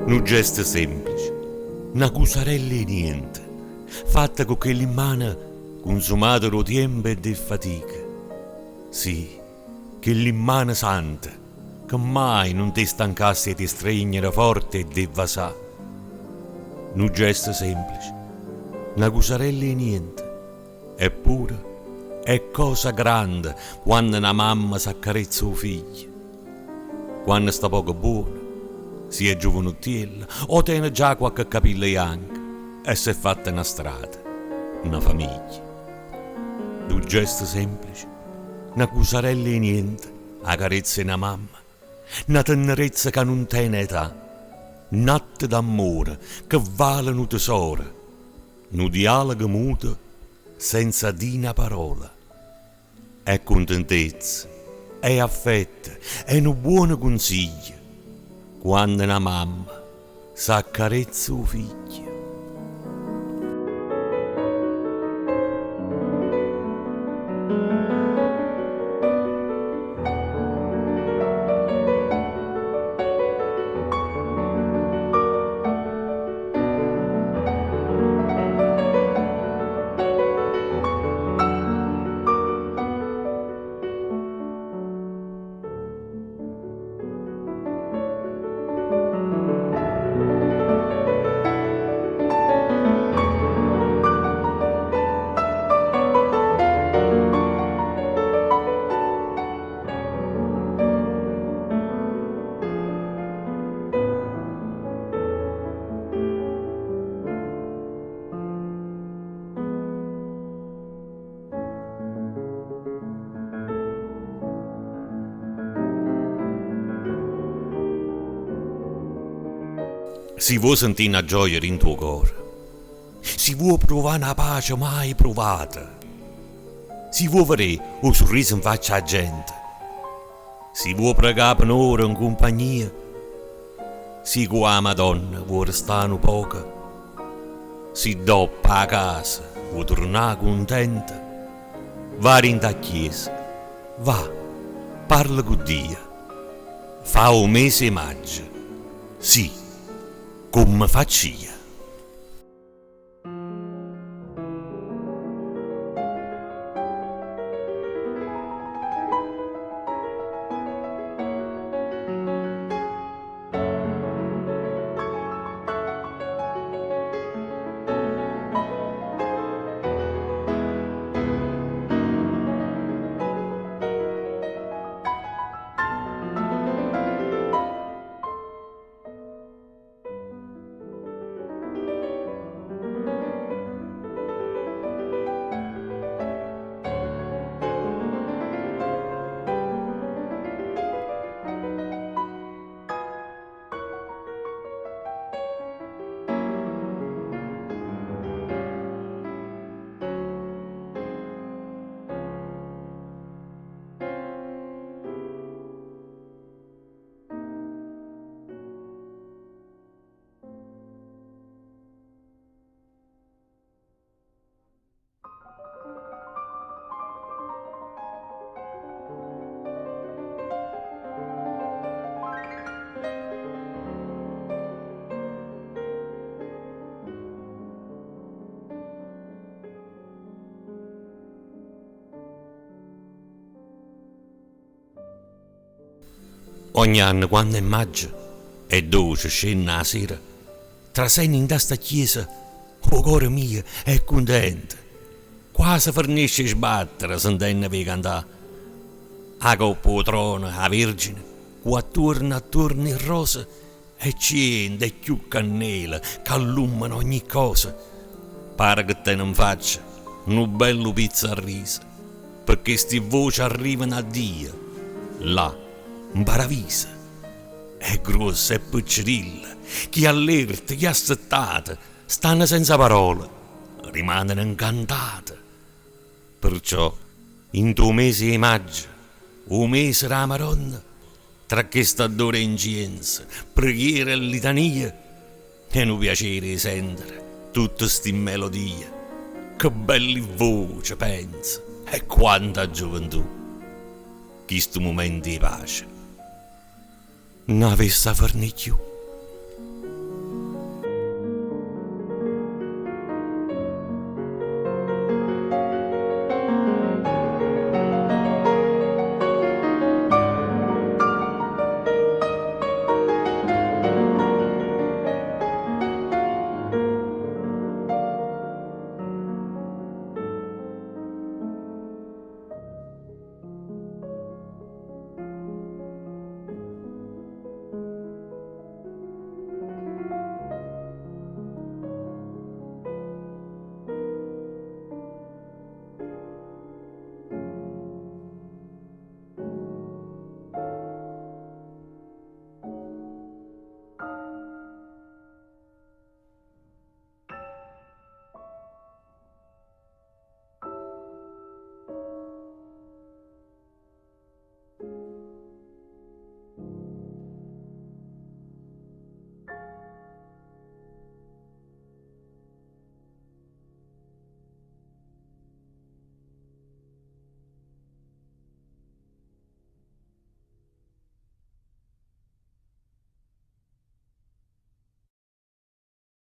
Un gesto semplice, una cusarella e niente, fatta con quell'immane consumata lo tempo e di fatica. Sì, quell'immane santa, che mai non ti stancasse di stringere forte e di vasà. Un gesto semplice, una cusarella e niente, eppure è cosa grande quando una mamma s'accarezza un figlio. Quando sta poco buona, si è giovanottiella o tiene già qualche capello bianco e si è fatta una strada, una famiglia. Un gesto semplice, una cusarella e niente, la carezza di una mamma, una tenerezza che non tiene età, un atto d'amore che vale un tesoro, un dialogo muto senza dire una parola. È contentezza, è affetto, è un buon consiglio quando una mamma s'accarezza un figlio. Si vuoi sentire una gioia in tuo cuore, si vuoi provare una pace mai provata, si vuoi vedere un sorriso in faccia alla gente, si vuoi pregare per un'ora in compagnia, si qua la Madonna vuoi restare un poco, si dopo a casa vuoi tornare contenta, va in la chiesa, va, parla con Dio, fa un mese di maggio, sì, come faccio io. Ogni anno, quando è maggio e dolce scende la sera, trasegna in questa chiesa, o cuore mio è contento, quasi fornisce sbattere sentendo per cantare. A coppa trono, a Vergine, qua attorno il rosa, e cende e più cannella che illumina ogni cosa. Pare che te non faccia un bello pizza a riso, perché sti voci arrivano a Dio, là, in paradiso. È grossa e piccerilla, chi allerta, chi assettata, stanno senza parole, rimangono incantate. Perciò, in tuo mese di maggio, o mese della Madonna, tra questa d'ora incienza, preghiera e litania, è un piacere di sentire tutte sti melodie. Che belle voci, pensa, e quanta gioventù. Questo momento di pace non avesse a farne più.